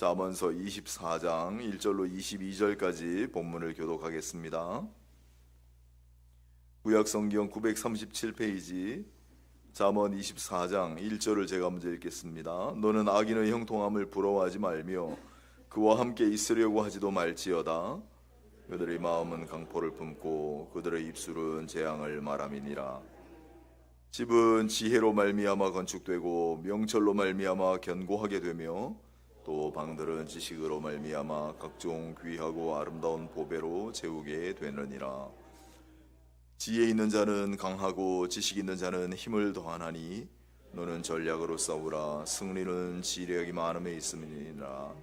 잠언서 24장 1절로 22절까지 본문을 교독하겠습니다. 구약성경 937페이지 잠언 24장 1절을 제가 먼저 읽겠습니다. 너는 악인의 형통함을 부러워하지 말며 그와 함께 있으려고 하지도 말지어다. 그들의 마음은 강포를 품고 그들의 입술은 재앙을 말함이니라. 집은 지혜로 말미암아 건축되고 명철로 말미암아 견고하게 되며 또 방들은 지식으로 말미암아 각종 귀하고 아름다운 보배로 채우게 되느니라. 지혜 있는 자는 강하고 지식 있는 자는 힘을 더하나니 너는 전략으로 싸우라. 승리는 지력이 많음에 있음이니라.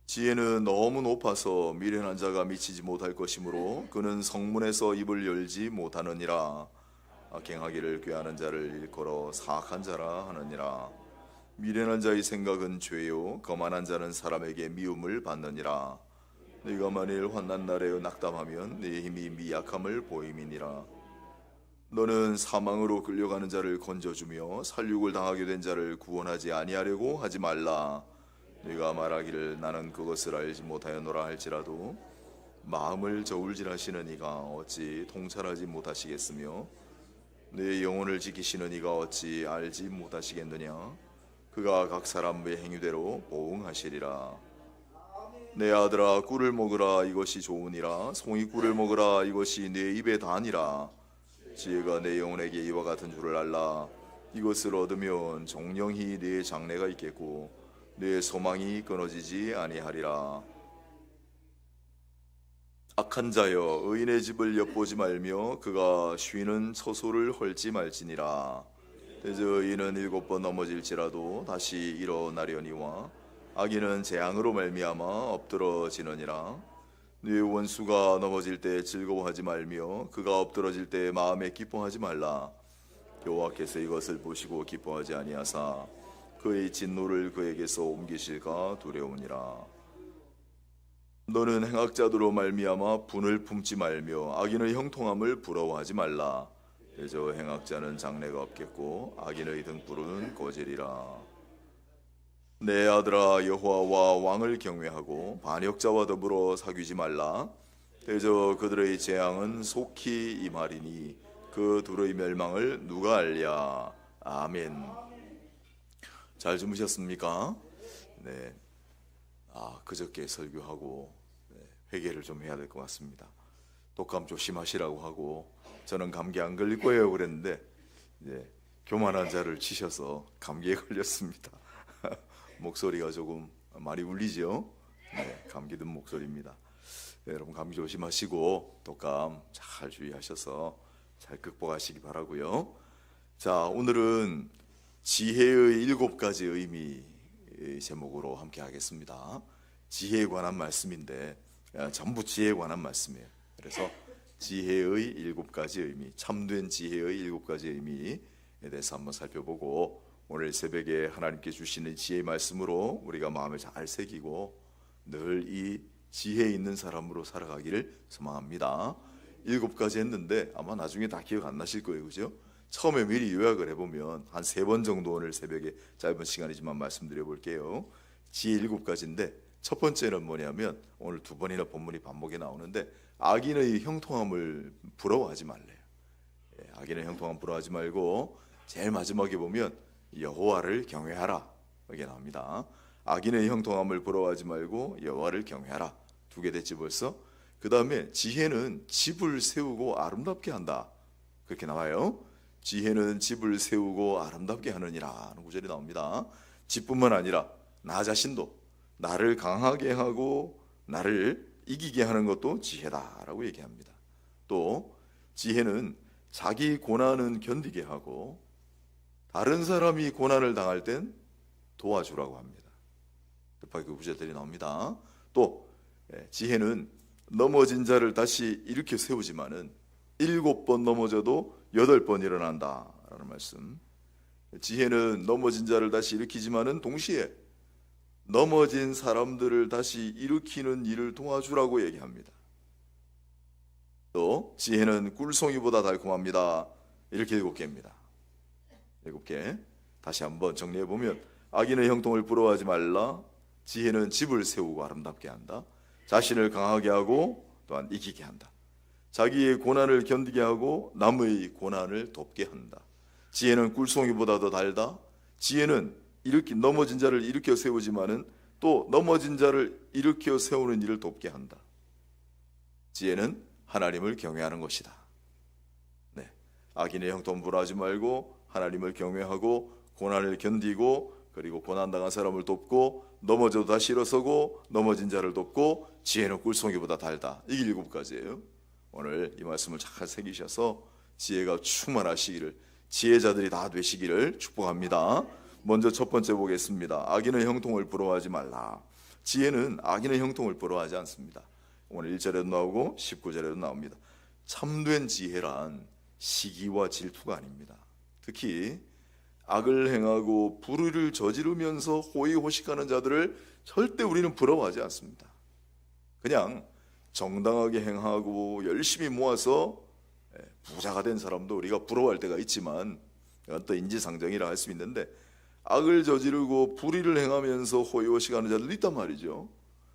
지혜는 너무 높아서 미련한 자가 미치지 못할 것이므로 그는 성문에서 입을 열지 못하느니라. 악행하기를 꾀하는 자를 일컬어 사악한 자라 하느니라. 미련한 자의 생각은 죄요 거만한 자는 사람에게 미움을 받느니라. 네가 만일 환난 날에 낙담하면 네 힘이 미약함을 보임이니라. 너는 사망으로 끌려가는 자를 건져주며 살육을 당하게 된 자를 구원하지 아니하려고 하지 말라. 네가 말하기를 나는 그것을 알지 못하였노라 할지라도 마음을 저울질하시는 이가 어찌 통찰하지 못하시겠으며 내 영혼을 지키시는 이가 어찌 알지 못하시겠느냐. 그가 각 사람의 행위대로 보응하시리라. 내 아들아 꿀을 먹으라. 이것이 좋으니라. 송이 꿀을 먹으라. 이것이 내 입에 다니라. 지혜가 내 영혼에게 이와 같은 줄을 알라. 이것을 얻으면 정령히 네 장래가 있겠고 내 소망이 끊어지지 아니하리라. 악한 자여 의인의 집을 엿보지 말며 그가 쉬는 처소를 헐지 말지니라. 대저 의인은 7번 넘어질지라도 다시 일어나려니와 악인은 재앙으로 말미암아 엎드러지느니라. 네 원수가 넘어질 때 즐거워하지 말며 그가 엎드러질 때 마음에 기뻐하지 말라. 여호와께서 이것을 보시고 기뻐하지 아니하사 그의 진노를 그에게서 옮기실까 두려우니라. 너는 행악자들로 말미암아 분을 품지 말며 악인의 형통함을 부러워하지 말라. 대저 행악자는 장래가 없겠고 악인의 등불은 꺼지리라. 내 아들아 여호와와 왕을 경외하고 반역자와 더불어 사귀지 말라. 대저 그들의 재앙은 속히 임하리니 그 둘의 멸망을 누가 알랴. 아멘. 잘 주무셨습니까? 네. 그저께 설교하고 회개를 좀 해야 될 것 같습니다. 독감 조심하시라고 하고 저는 감기 안 걸릴 거예요 그랬는데 교만한 자를 치셔서 감기에 걸렸습니다. 목소리가 조금 많이 울리죠? 감기 든 목소리입니다. 여러분 감기 조심하시고 독감 잘 주의하셔서 잘 극복하시기 바라고요. 자, 오늘은 지혜의 7가지 의미 제목으로 함께 하겠습니다. 지혜에 관한 말씀인데 전부 지혜에 관한 말씀이에요. 그래서 지혜의 7가지 의미, 참된 지혜의 7가지 의미에 대해서 한번 살펴보고 오늘 새벽에 하나님께 주시는 지혜의 말씀으로 우리가 마음을 잘 새기고 늘 이 지혜 있는 사람으로 살아가기를 소망합니다. 7가지 했는데 아마 나중에 다 기억 안 나실 거예요, 그죠? 처음에 미리 요약을 해보면 한 3번 정도 오늘 새벽에 짧은 시간이지만 말씀드려 볼게요. 지혜 7가지인데 첫 번째는 뭐냐면 오늘 2번이나 본문이 반복에 나오는데 악인의 형통함을 부러워하지 말래요. 악인의 형통함 부러워하지 말고 제일 마지막에 보면 여호와를 경외하라 이게 나옵니다. 악인의 형통함을 부러워하지 말고 여호와를 경외하라. 2개 됐지 벌써? 그 다음에 지혜는 집을 세우고 아름답게 한다 그렇게 나와요. 지혜는 집을 세우고 아름답게 하느니라 하는 구절이 나옵니다. 집뿐만 아니라 나 자신도 나를 강하게 하고 나를 이기게 하는 것도 지혜다라고 얘기합니다. 또 지혜는 자기 고난은 견디게 하고 다른 사람이 고난을 당할 땐 도와주라고 합니다. 급하게 그 구절들이 나옵니다. 또 지혜는 넘어진 자를 다시 일으켜 세우지만은 7번 넘어져도 8번 일어난다라는 말씀. 지혜는 넘어진 자를 다시 일으키지만은 동시에 넘어진 사람들을 다시 일으키는 일을 도와주라고 얘기합니다. 또 지혜는 꿀송이보다 달콤합니다. 이렇게 7개입니다. 7개. 다시 한번 정리해보면 악인의 형통을 부러워하지 말라. 지혜는 집을 세우고 아름답게 한다. 자신을 강하게 하고 또한 이기게 한다. 자기의 고난을 견디게 하고 남의 고난을 돕게 한다. 지혜는 꿀송이보다 더 달다. 지혜는 넘어진 자를 일으켜 세우지만은 또 넘어진 자를 일으켜 세우는 일을 돕게 한다. 지혜는 하나님을 경외하는 것이다. 네, 악인의 형통부로 하지 말고 하나님을 경외하고 고난을 견디고 그리고 고난당한 사람을 돕고 넘어져도 다시 일어서고 넘어진 자를 돕고 지혜는 꿀송이보다 달다. 이게 7가지예요. 오늘 이 말씀을 잘 새기셔서 지혜가 충만하시기를, 지혜자들이 다 되시기를 축복합니다. 먼저 첫 번째 보겠습니다. 악인의 형통을 부러워하지 말라. 지혜는 악인의 형통을 부러워하지 않습니다. 오늘 1절에도 나오고 19절에도 나옵니다. 참된 지혜란 시기와 질투가 아닙니다. 특히 악을 행하고 불의를 저지르면서 호의호식하는 자들을 절대 우리는 부러워하지 않습니다. 그냥 정당하게 행하고 열심히 모아서 부자가 된 사람도 우리가 부러워할 때가 있지만, 이건 또 인지상정이라 할 수 있는데, 악을 저지르고 불의를 행하면서 호의호식하는 자들도 있단 말이죠.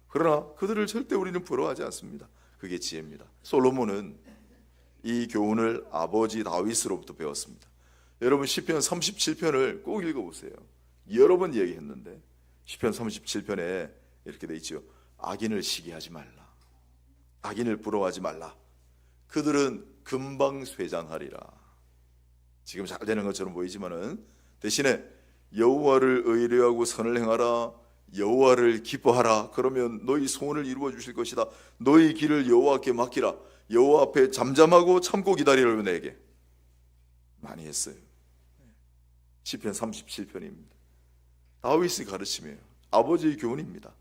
그러나 그들을 절대 우리는 부러워하지 않습니다. 그게 지혜입니다. 솔로몬은 이 교훈을 아버지 다윗으로부터 배웠습니다. 여러분 시편 37편을 꼭 읽어보세요. 여러 번 얘기했는데 시편 37편에 이렇게 돼 있죠. 악인을 시기하지 말라. 악인을 부러워하지 말라. 그들은 금방 쇠잔하리라. 지금 잘 되는 것처럼 보이지만은 대신에 여호와를 의뢰하고 선을 행하라. 여호와를 기뻐하라. 그러면 너희 소원을 이루어 주실 것이다. 너희 길을 여호와께 맡기라. 여호와 앞에 잠잠하고 참고 기다리라고 내게 많이 했어요. 시편 37편입니다. 다윗의 가르침이에요. 아버지의 교훈입니다.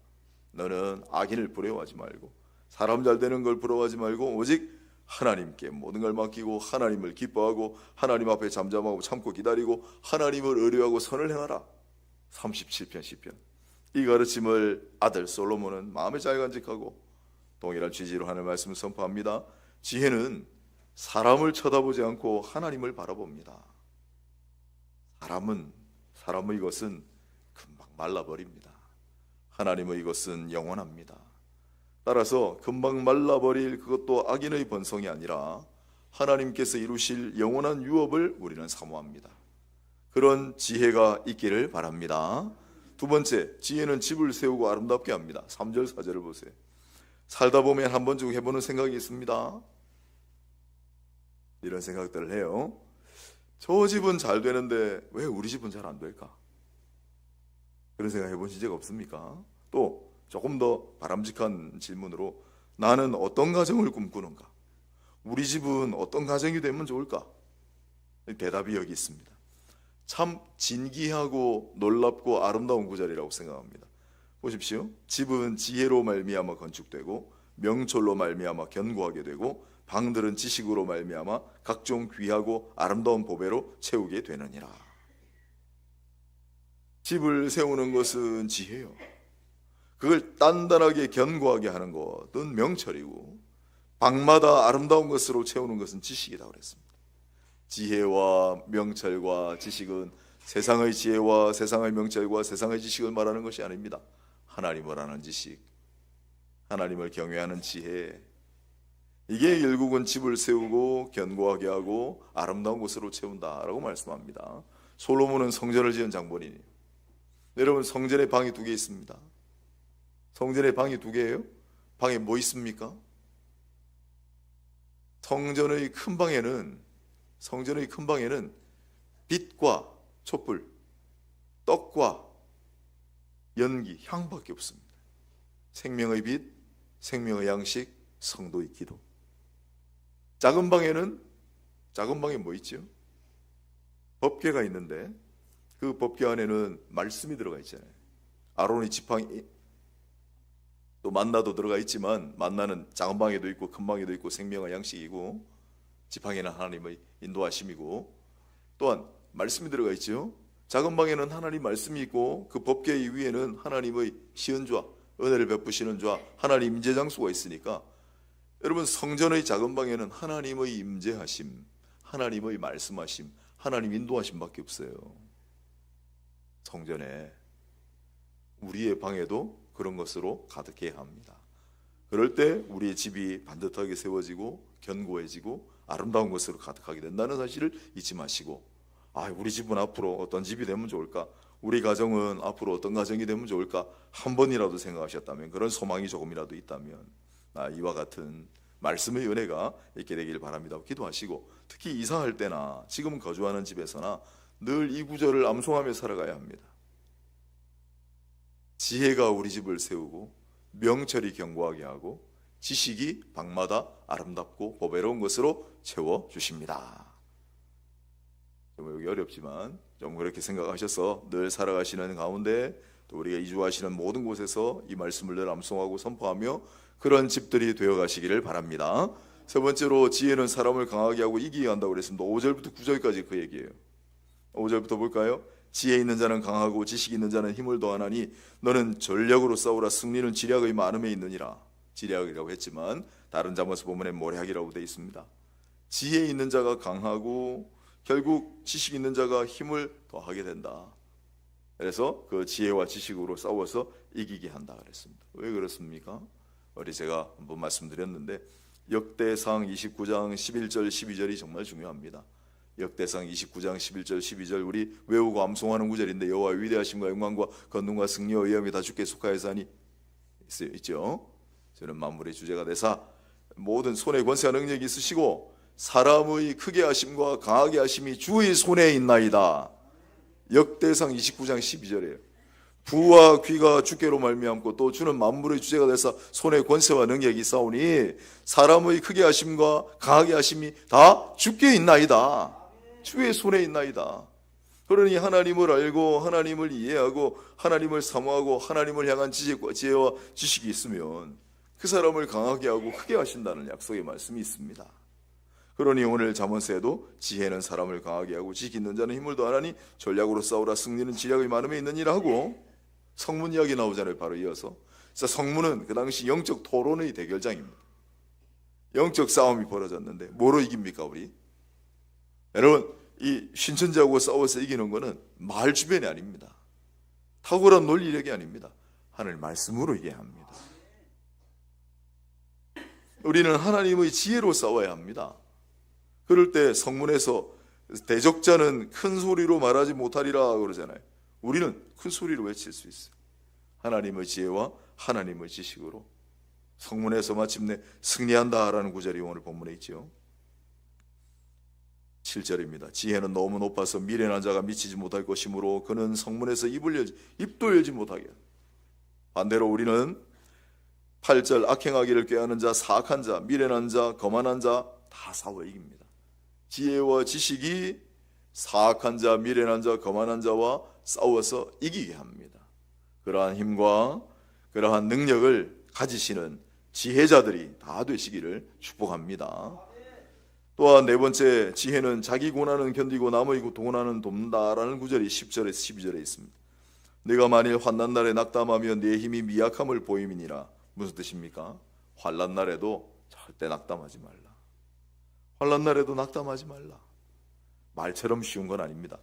너는 악인을 부러워하지 말고 사람 잘 되는 걸 부러워하지 말고 오직 하나님께 모든 걸 맡기고 하나님을 기뻐하고 하나님 앞에 잠잠하고 참고 기다리고 하나님을 의뢰하고 선을 행하라. 37편 시편. 이 가르침을 아들 솔로몬은 마음에 잘 간직하고 동일한 취지로 하는 말씀을 선포합니다. 지혜는 사람을 쳐다보지 않고 하나님을 바라봅니다. 사람의 것은 금방 말라버립니다. 하나님의 것은 영원합니다. 따라서 금방 말라버릴 그것도 악인의 번성이 아니라 하나님께서 이루실 영원한 유업을 우리는 사모합니다. 그런 지혜가 있기를 바랍니다. 두 번째, 지혜는 집을 세우고 아름답게 합니다. 3절 4절을 보세요. 살다 보면 한 번쯤 해보는 생각이 있습니다. 이런 생각들을 해요. 저 집은 잘 되는데 왜 우리 집은 잘 안 될까? 그런 생각 해보신 적 없습니까? 또 조금 더 바람직한 질문으로 나는 어떤 가정을 꿈꾸는가? 우리 집은 어떤 가정이 되면 좋을까? 대답이 여기 있습니다. 참 진기하고 놀랍고 아름다운 구절이라고 생각합니다. 보십시오. 집은 지혜로 말미암아 건축되고 명철로 말미암아 견고하게 되고 방들은 지식으로 말미암아 각종 귀하고 아름다운 보배로 채우게 되느니라. 집을 세우는 것은 지혜요. 그걸 단단하게 견고하게 하는 것은 명철이고 방마다 아름다운 것으로 채우는 것은 지식이다 그랬습니다. 지혜와 명철과 지식은 세상의 지혜와 세상의 명철과 세상의 지식을 말하는 것이 아닙니다. 하나님을 아는 지식, 하나님을 경외하는 지혜, 이게 결국은 집을 세우고 견고하게 하고 아름다운 곳으로 채운다라고 말씀합니다. 솔로몬은 성전을 지은 장본인이에요. 여러분 성전에 방이 2개 있습니다. 성전에 방이 2개예요. 방에 뭐 있습니까? 성전의 큰 방에는 빛과 촛불, 떡과 연기, 향밖에 없습니다. 생명의 빛, 생명의 양식, 성도의 기도. 작은 방에 뭐 있죠? 법궤가 있는데 그 법궤 안에는 말씀이 들어가 있잖아요. 아론의 지팡이, 또 만나도 들어가 있지만 만나는 작은 방에도 있고 큰 방에도 있고 생명의 양식이고 지팡이는 하나님의 인도하심이고 또한 말씀이 들어가 있죠. 작은 방에는 하나님 말씀이 있고 그 법궤 위에는 하나님의 시은좌, 은혜를 베푸시는 좌, 하나님 임재 장소가 있으니까 여러분 성전의 작은 방에는 하나님의 임재하심, 하나님의 말씀하심, 하나님 인도하심밖에 없어요. 성전에 우리의 방에도 그런 것으로 가득해야 합니다. 그럴 때 우리의 집이 반듯하게 세워지고 견고해지고 아름다운 것으로 가득하게 된다는 사실을 잊지 마시고, 우리 집은 앞으로 어떤 집이 되면 좋을까? 우리 가정은 앞으로 어떤 가정이 되면 좋을까? 한 번이라도 생각하셨다면, 그런 소망이 조금이라도 있다면 이와 같은 말씀의 은혜가 있게 되길 바랍니다. 기도하시고, 특히 이사할 때나 지금 거주하는 집에서나 늘 이 구절을 암송하며 살아가야 합니다. 지혜가 우리 집을 세우고 명철이 견고하게 하고 지식이 방마다 아름답고 보배로운 것으로 채워주십니다. 좀 여기 어렵지만 좀 그렇게 생각하셔서 늘 살아가시는 가운데, 또 우리가 이주하시는 모든 곳에서 이 말씀을 늘 암송하고 선포하며 그런 집들이 되어가시기를 바랍니다. 세 번째로, 지혜는 사람을 강하게 하고 이기게 한다고 그랬습니다. 5절부터 9절까지 그 얘기예요. 5절부터 볼까요? 지혜 있는 자는 강하고 지식 있는 자는 힘을 더하나니 너는 전략으로 싸우라. 승리는 지략의 많음에 있느니라. 지략이라고 했지만 다른 잠언서 본문에 모략이라고 되어 있습니다. 지혜 있는 자가 강하고 결국 지식 있는 자가 힘을 더하게 된다. 그래서 그 지혜와 지식으로 싸워서 이기게 한다 그랬습니다. 왜 그렇습니까? 어제 제가 한번 말씀드렸는데 역대상 29장 11절 12절이 정말 중요합니다. 역대상 29장 11절 12절 우리 외우고 암송하는 구절인데, 여호와의 위대하심과 영광과 권능과 승리와 위엄이 다 주께 속하여사니 있죠. 저는 만물의 주제가 되사 모든 손에 권세와 능력이 있으시고 사람의 크게 하심과 강하게 하심이 주의 손에 있나이다. 역대상 29장 12절이에요. 부와 귀가 주께로 말미암고 또 주는 만물의 주제가 되사 손에 권세와 능력이 있사오니 사람의 크게 하심과 강하게 하심이 다 주께 있나이다. 주의 손에 있나이다. 그러니 하나님을 알고 하나님을 이해하고 하나님을 사모하고 하나님을 향한 지혜와 지식이 있으면 그 사람을 강하게 하고 크게 하신다는 약속의 말씀이 있습니다. 그러니 오늘 잠언서에도 지혜는 사람을 강하게 하고 지식 있는 자는 힘을 더하나니 전략으로 싸우라. 승리는 지략의 많음에 있느니라 하고 성문 이야기 나오잖아요. 바로 이어서. 성문은 그 당시 영적 토론의 대결장입니다. 영적 싸움이 벌어졌는데 뭐로 이깁니까 우리? 여러분, 이 신천지하고 싸워서 이기는 거는 말 주변이 아닙니다. 탁월한 논리력이 아닙니다. 하늘 말씀으로 이겨야 합니다. 우리는 하나님의 지혜로 싸워야 합니다. 그럴 때 성문에서 대적자는 큰 소리로 말하지 못하리라 그러잖아요. 우리는 큰 소리로 외칠 수 있어요. 하나님의 지혜와 하나님의 지식으로 성문에서 마침내 승리한다라는 구절이 오늘 본문에 있죠. 7절입니다. 지혜는 너무 높아서 미련한 자가 미치지 못할 것이므로 그는 성문에서 입도 열지 못하게. 반대로 우리는 8절 악행하기를 꾀하는 자, 사악한 자, 미련한 자, 거만한 자 다 싸워 이깁니다. 지혜와 지식이 사악한 자, 미련한 자, 거만한 자와 싸워서 이기게 합니다. 그러한 힘과 그러한 능력을 가지시는 지혜자들이 다 되시기를 축복합니다. 또한 네 번째, 지혜는 자기 고난은 견디고 남의 고난은 돕는다라는 구절이 10절에서 12절에 있습니다. 네가 만일 환난 날에 낙담하면 네 힘이 미약함을 보임이니라. 무슨 뜻입니까? 환난 날에도 절대 낙담하지 말라. 환난 날에도 낙담하지 말라. 말처럼 쉬운 건 아닙니다.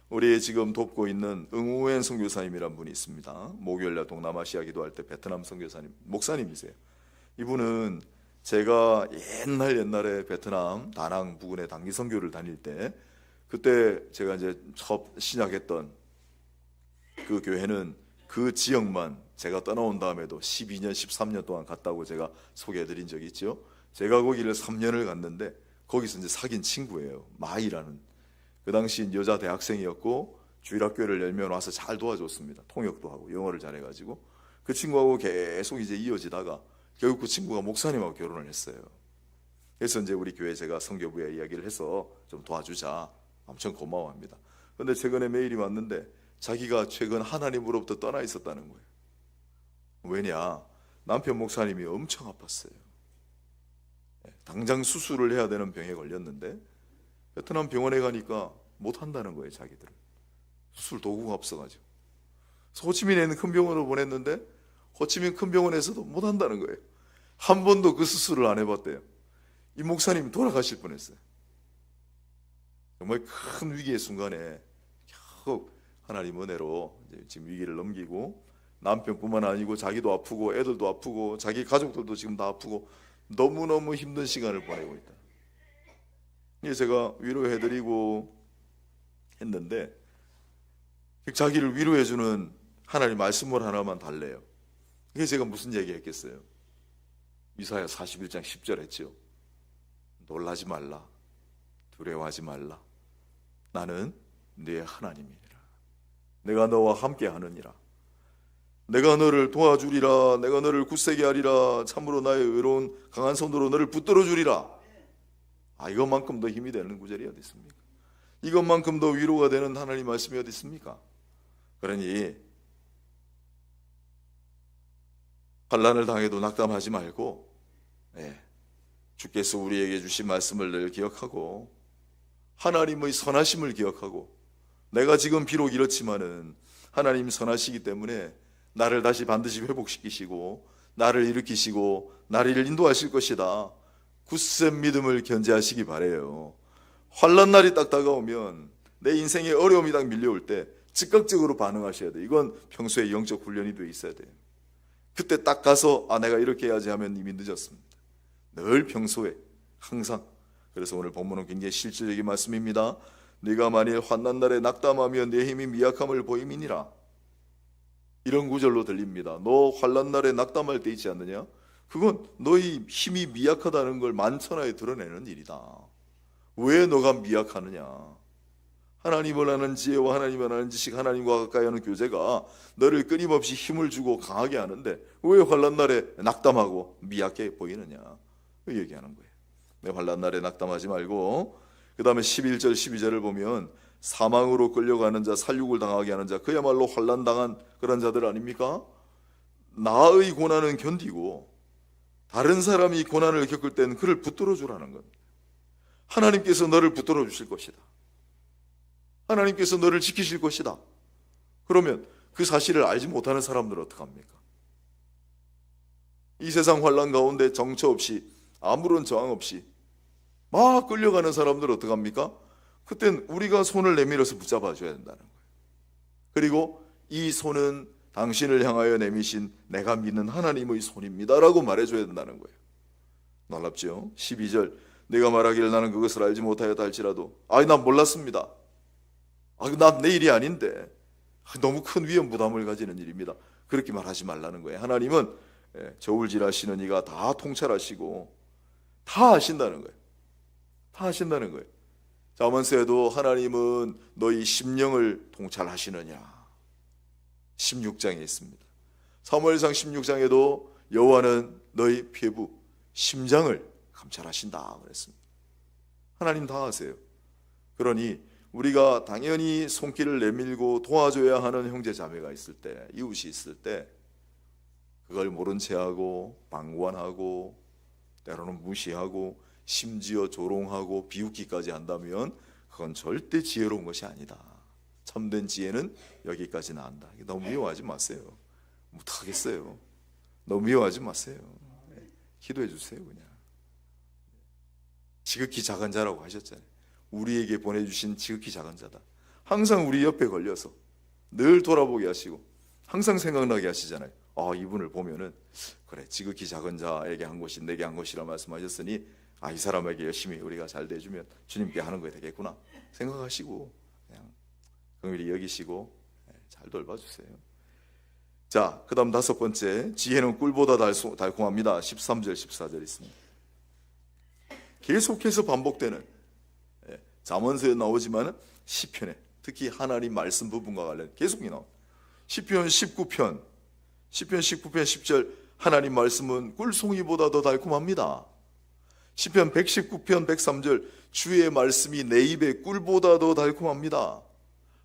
우리 지금 돕고 있는 응우엔 선교사님이란 분이 있습니다. 목요일날 동남아시아 기도할 때 베트남 선교사님, 목사님이세요. 이분은 제가 옛날에 베트남 다낭 부근에 단기 선교를 다닐 때, 그때 제가 이제 처음 시작했던 그 교회는 그 지역만 제가 떠나온 다음에도 12년, 13년 동안 갔다고 제가 소개해드린 적이 있죠. 제가 거기를 3년을 갔는데 거기서 이제 사귄 친구예요. 마이라는. 그 당시 여자 대학생이었고 주일학교를 열면 와서 잘 도와줬습니다. 통역도 하고 영어를 잘해가지고 그 친구하고 계속 이제 이어지다가 결국 그 친구가 목사님하고 결혼을 했어요. 그래서 이제 우리 교회 제가 선교부에 이야기를 해서 좀 도와주자. 엄청 고마워합니다. 그런데 최근에 메일이 왔는데 자기가 최근 하나님으로부터 떠나 있었다는 거예요. 왜냐? 남편 목사님이 엄청 아팠어요. 당장 수술을 해야 되는 병에 걸렸는데 베트남 병원에 가니까 못한다는 거예요. 자기들은 수술 도구가 없어가지고. 호치민에 있는 큰 병원으로 보냈는데 호치민 큰 병원에서도 못한다는 거예요. 한 번도 그 수술을 안 해봤대요. 이 목사님이 돌아가실 뻔했어요. 정말 큰 위기의 순간에 겨우 하나님 은혜로 지금 위기를 넘기고 남편뿐만 아니고 자기도 아프고 애들도 아프고 자기 가족들도 지금 다 아프고 너무너무 힘든 시간을 보내고 있다. 제가 위로해드리고 했는데 자기를 위로해주는 하나님 말씀을 하나만 달래요. 이게 제가 무슨 얘기했겠어요? 이사야 41장 10절 했죠. 놀라지 말라, 두려워하지 말라. 나는 네 하나님이니라. 내가 너와 함께 하느니라. 내가 너를 도와주리라. 내가 너를 굳세게 하리라. 참으로 나의 의로운 강한 손으로 너를 붙들어 주리라. 이것만큼 더 힘이 되는 구절이 어디 있습니까? 이것만큼 더 위로가 되는 하나님 말씀이 어디 있습니까? 그러니 환난을 당해도 낙담하지 말고 주께서 우리에게 주신 말씀을 늘 기억하고 하나님의 선하심을 기억하고 내가 지금 비록 이렇지만은 하나님 선하시기 때문에 나를 다시 반드시 회복시키시고 나를 일으키시고 나를 인도하실 것이다. 굳센 믿음을 견제하시기 바래요. 환난 날이 딱 다가오면 내 인생에 어려움이 딱 밀려올 때 즉각적으로 반응하셔야 돼요. 이건 평소에 영적 훈련이 돼 있어야 돼요. 그때 딱 가서 내가 이렇게 해야지 하면 이미 늦었습니다. 늘 평소에 항상. 그래서 오늘 본문은 굉장히 실질적인 말씀입니다. 네가 만일 환난 날에 낙담하며 내 힘이 미약함을 보임이니라. 이런 구절로 들립니다. 너 환난 날에 낙담할 때 있지 않느냐? 그건 너희 힘이 미약하다는 걸 만천하에 드러내는 일이다. 왜 너가 미약하느냐? 하나님을 아는 지혜와 하나님을 아는 지식, 하나님과 가까이 하는 교제가 너를 끊임없이 힘을 주고 강하게 하는데 왜 환난 날에 낙담하고 미약해 보이느냐? 그 얘기하는 거예요. 내 환난 날에 낙담하지 말고 그 다음에 11절 12절을 보면 사망으로 끌려가는 자, 살육을 당하게 하는 자, 그야말로 환난당한 그런 자들 아닙니까? 나의 고난은 견디고 다른 사람이 고난을 겪을 때는 그를 붙들어 주라는 겁니다. 하나님께서 너를 붙들어 주실 것이다. 하나님께서 너를 지키실 것이다. 그러면 그 사실을 알지 못하는 사람들은 어떡합니까? 이 세상 환난 가운데 정처 없이 아무런 저항 없이 막 끌려가는 사람들은 어떡합니까? 그땐 우리가 손을 내밀어서 붙잡아 줘야 된다는 거예요. 그리고 이 손은 당신을 향하여 내미신 내가 믿는 하나님의 손입니다 라고 말해줘야 된다는 거예요. 놀랍죠? 12절 내가 말하기를 나는 그것을 알지 못하였다 할지라도 난 몰랐습니다. 난 내 일이 아닌데 너무 큰 위험 부담을 가지는 일입니다. 그렇게 말하지 말라는 거예요. 하나님은 저울질하시는 이가 다 통찰하시고 다 아신다는 거예요. 다 아신다는 거예요. 잠언서에도 하나님은 너희 심령을 통찰하시느냐 16장에 있습니다. 사무엘상 16장에도 여호와는 너희 폐부 심장을 감찰하신다 그랬습니다. 하나님 다 아세요. 그러니 우리가 당연히 손길을 내밀고 도와줘야 하는 형제 자매가 있을 때, 이웃이 있을 때 그걸 모른 채하고 방관하고 때로는 무시하고 심지어 조롱하고 비웃기까지 한다면 그건 절대 지혜로운 것이 아니다. 참된 지혜는 여기까지나 한다. 너무 미워하지 마세요. 못하겠어요. 너무 미워하지 마세요. 기도해 주세요. 그냥 지극히 작은 자라고 하셨잖아요. 우리에게 보내주신 지극히 작은 자다. 항상 우리 옆에 걸려서 늘 돌아보게 하시고 항상 생각나게 하시잖아요. 이분을 보면은 그래 지극히 작은 자에게 한 것이 내게 한 것이라 말씀하셨으니 이 사람에게 열심히 우리가 잘 대주면 주님께 하는 거야 되겠구나 생각하시고 그냥 긍휼히 여기시고 잘 돌봐주세요. 자, 그 다음 다섯 번째, 지혜는 꿀보다 달콤합니다. 13절 14절 있습니다. 계속해서 반복되는 잠언서에 나오지만 시편에 특히 하나님 말씀 부분과 관련 계속 나옵니다. 시편 19편 10절 하나님 말씀은 꿀송이보다 더 달콤합니다. 시편 119편 103절 주의 말씀이 내 입에 꿀보다 더 달콤합니다.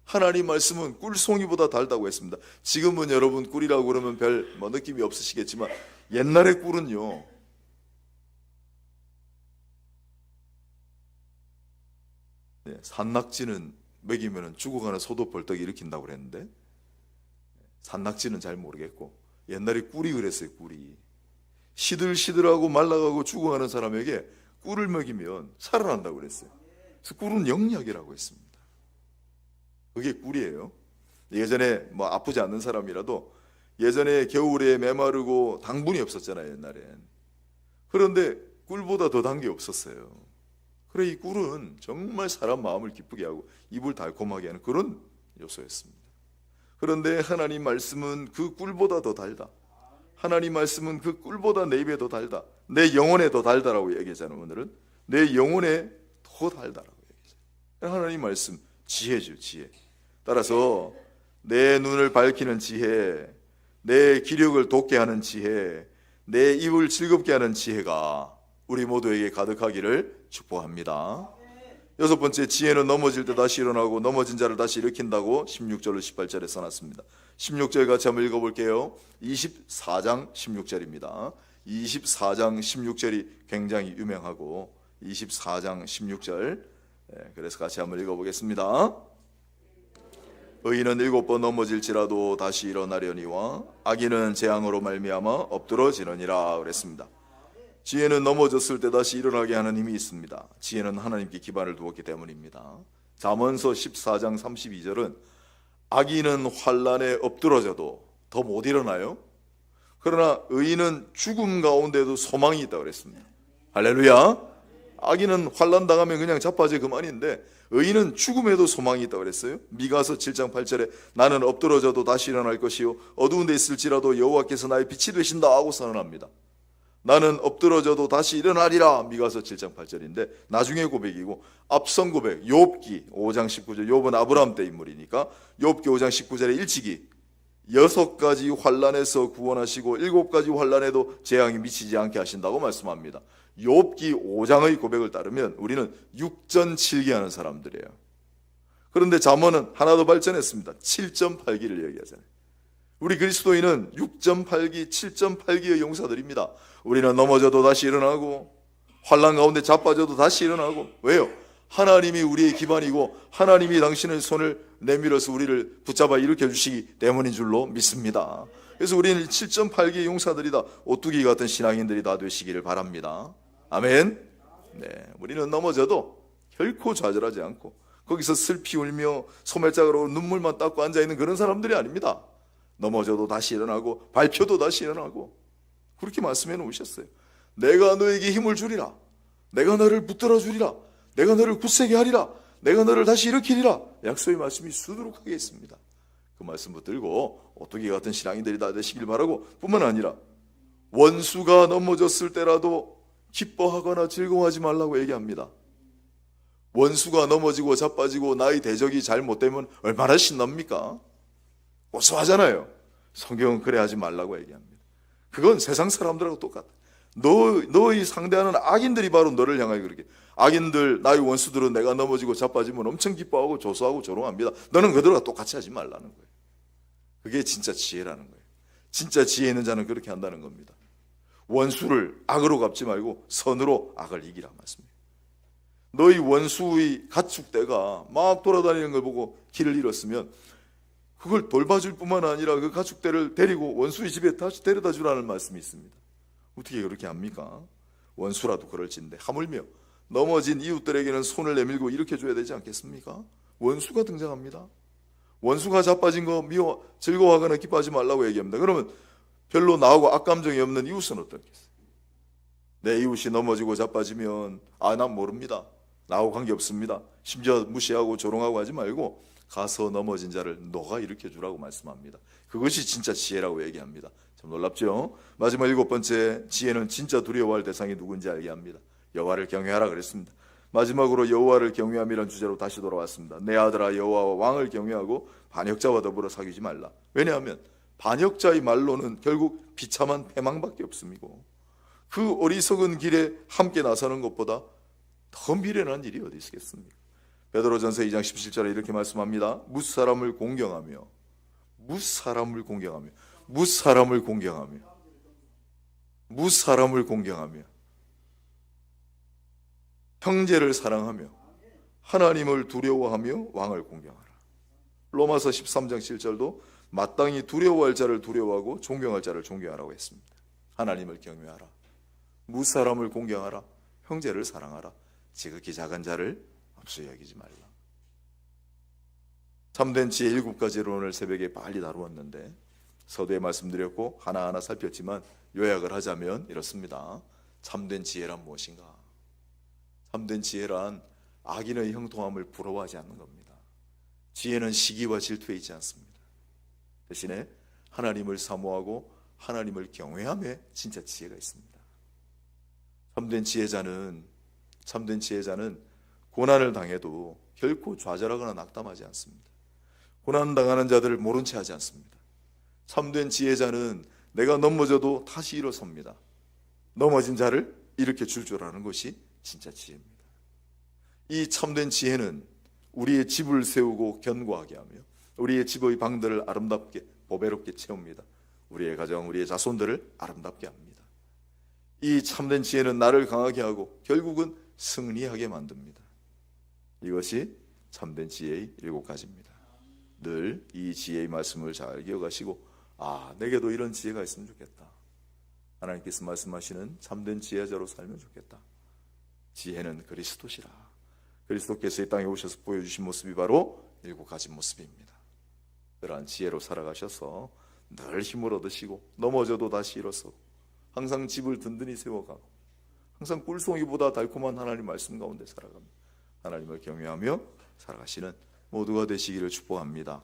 하나님 말씀은 꿀송이보다 달다고 했습니다. 지금은 여러분 꿀이라고 그러면 별 느낌이 없으시겠지만 옛날에 꿀은요 산낙지는 먹이면 죽어가는 소도 벌떡 일으킨다고 그랬는데 산낙지는 잘 모르겠고 옛날에 꿀이 그랬어요. 꿀이 시들시들하고 말라가고 죽어가는 사람에게 꿀을 먹이면 살아난다고 그랬어요. 그래서 꿀은 영약이라고 했습니다. 그게 꿀이에요. 예전에 아프지 않는 사람이라도 예전에 겨울에 메마르고 당분이 없었잖아요, 옛날엔. 그런데 꿀보다 더 단 게 없었어요. 그래, 이 꿀은 정말 사람 마음을 기쁘게 하고 입을 달콤하게 하는 그런 요소였습니다. 그런데 하나님 말씀은 그 꿀보다 더 달다. 하나님 말씀은 그 꿀보다 내 입에 더 달다. 내 영혼에 더 달다라고 얘기하잖아요. 오늘은 내 영혼에 더 달다라고 얘기하잖아요. 하나님 말씀 지혜죠, 지혜. 따라서 내 눈을 밝히는 지혜, 내 기력을 돋게 하는 지혜, 내 입을 즐겁게 하는 지혜가 우리 모두에게 가득하기를 축복합니다. 여섯 번째, 지혜는 넘어질 때 다시 일어나고 넘어진 자를 다시 일으킨다고 16절로 18절에 써놨습니다. 16절 같이 한번 읽어볼게요. 24장 16절입니다. 24장 16절이 굉장히 유명하고 24장 16절, 그래서 같이 한번 읽어보겠습니다. 의인은 7번 넘어질지라도 다시 일어나려니와 악인은 재앙으로 말미암아 엎드러지느니라 그랬습니다. 지혜는 넘어졌을 때 다시 일어나게 하는 힘이 있습니다. 지혜는 하나님께 기반을 두었기 때문입니다. 잠언서 14장 32절은 악인은 환난에 엎드러져도 더 못 일어나요. 그러나 의인은 죽음 가운데도 소망이 있다고 그랬습니다. 할렐루야. 악인은 환난 당하면 그냥 자빠져 그만인데 의인은 죽음에도 소망이 있다고 그랬어요. 미가서 7장 8절에 나는 엎드러져도 다시 일어날 것이요 어두운 데 있을지라도 여호와께서 나의 빛이 되신다 하고 선언합니다. 나는 엎드러져도 다시 일어나리라. 미가서 7장 8절인데 나중에 고백이고 앞선 고백 욥기 5장 19절. 욥은 아브라함 때 인물이니까 욥기 5장 19절에 일찍이 6가지 환난에서 구원하시고 7가지 환난에도 재앙이 미치지 않게 하신다고 말씀합니다. 욥기 5장의 고백을 따르면 우리는 6전7기하는 사람들이에요. 그런데 잠언은 하나 더 발전했습니다. 7.8기를 얘기하잖아요. 우리 그리스도인은 6.8기, 7.8기의 용사들입니다. 우리는 넘어져도 다시 일어나고 환난 가운데 자빠져도 다시 일어나고. 왜요? 하나님이 우리의 기반이고 하나님이 당신의 손을 내밀어서 우리를 붙잡아 일으켜 주시기 때문인 줄로 믿습니다. 그래서 우리는 7.8기의 용사들이다. 오뚜기 같은 신앙인들이 다 되시기를 바랍니다. 아멘. 네, 우리는 넘어져도 결코 좌절하지 않고 거기서 슬피 울며 소매짝으로 눈물만 닦고 앉아있는 그런 사람들이 아닙니다. 넘어져도 다시 일어나고 발표도 다시 일어나고 그렇게 말씀해 놓으셨어요. 내가 너에게 힘을 주리라. 내가 너를 붙들어 주리라. 내가 너를 굳세게 하리라. 내가 너를 다시 일으키리라. 약속의 말씀이 수두룩하게 있습니다. 그 말씀 붙들고 오뚜기 같은 신앙인들이 다 되시길 바라고 뿐만 아니라 원수가 넘어졌을 때라도 기뻐하거나 즐거워하지 말라고 얘기합니다. 원수가 넘어지고 자빠지고 나의 대적이 잘못되면 얼마나 신납니까? 고소하잖아요. 성경은 그래 하지 말라고 얘기합니다. 그건 세상 사람들하고 똑같아. 너의 상대하는 악인들이 바로 너를 향하여 그렇게, 악인들, 나의 원수들은 내가 넘어지고 자빠지면 엄청 기뻐하고 조소하고 조롱합니다. 너는 그들과 똑같이 하지 말라는 거예요. 그게 진짜 지혜라는 거예요. 진짜 지혜 있는 자는 그렇게 한다는 겁니다. 원수를 악으로 갚지 말고 선으로 악을 이기라 말씀입니다. 너희 원수의 가축대가 막 돌아다니는 걸 보고 길을 잃었으면 그걸 돌봐줄 뿐만 아니라 그 가축대를 데리고 원수의 집에 다시 데려다 주라는 말씀이 있습니다. 어떻게 그렇게 합니까? 원수라도 그럴진데 하물며 넘어진 이웃들에게는 손을 내밀고 일으켜줘야 되지 않겠습니까? 원수가 등장합니다. 원수가 자빠진 거 즐거워하거나 기뻐하지 말라고 얘기합니다. 그러면 별로 나하고 악감정이 없는 이웃은 어떻겠어요? 내 이웃이 넘어지고 자빠지면 난 모릅니다. 나하고 관계없습니다. 심지어 무시하고 조롱하고 하지 말고 가서 넘어진 자를 너가 일으켜주라고 말씀합니다. 그것이 진짜 지혜라고 얘기합니다. 참 놀랍죠? 마지막 7번째, 지혜는 진짜 두려워할 대상이 누군지 알게 합니다. 여호와를 경외하라 그랬습니다. 마지막으로 여호와를 경외함이라는 주제로 다시 돌아왔습니다. 내 아들아 여호와와 왕을 경외하고 반역자와 더불어 사귀지 말라. 왜냐하면 반역자의 말로는 결국 비참한 패망밖에 없음이고 그 어리석은 길에 함께 나서는 것보다 더 미련한 일이 어디 있겠습니까? 베드로전서 2장 17절에 이렇게 말씀합니다. 무사람을 공경하며 형제를 사랑하며 하나님을 두려워하며 왕을 공경하라. 로마서 13장 7절도 마땅히 두려워할 자를 두려워하고 존경할 자를 존경하라고 했습니다. 하나님을 경외하라, 무사람을 공경하라, 형제를 사랑하라, 지극히 작은 자를 없이 여기지 말라. 참된 지혜 7가지를 오늘 새벽에 빨리 다루었는데 서두에 말씀드렸고 하나하나 살폈지만 요약을 하자면 이렇습니다. 참된 지혜란 무엇인가? 참된 지혜란 악인의 형통함을 부러워하지 않는 겁니다. 지혜는 시기와 질투에 있지 않습니다. 대신에 하나님을 사모하고 하나님을 경외함에 진짜 지혜가 있습니다. 참된 지혜자는 고난을 당해도 결코 좌절하거나 낙담하지 않습니다. 고난 당하는 자들을 모른 채 하지 않습니다. 참된 지혜자는 내가 넘어져도 다시 일어섭니다. 넘어진 자를 일으켜 줄 아는 것이 진짜 지혜입니다. 이 참된 지혜는 우리의 집을 세우고 견고하게 하며 우리의 집의 방들을 아름답게 보배롭게 채웁니다. 우리의 가정, 우리의 자손들을 아름답게 합니다. 이 참된 지혜는 나를 강하게 하고 결국은 승리하게 만듭니다. 이것이 참된 지혜의 7가지입니다. 늘 이 지혜의 말씀을 잘 기억하시고 내게도 이런 지혜가 있으면 좋겠다. 하나님께서 말씀하시는 참된 지혜자로 살면 좋겠다. 지혜는 그리스도시라. 그리스도께서 이 땅에 오셔서 보여주신 모습이 바로 7가지 모습입니다. 그러한 지혜로 살아가셔서 늘 힘을 얻으시고 넘어져도 다시 일어서고 항상 집을 든든히 세워가고 항상 꿀송이보다 달콤한 하나님 말씀 가운데 살아갑니다. 하나님을 경외하며 살아가시는 모두가 되시기를 축복합니다.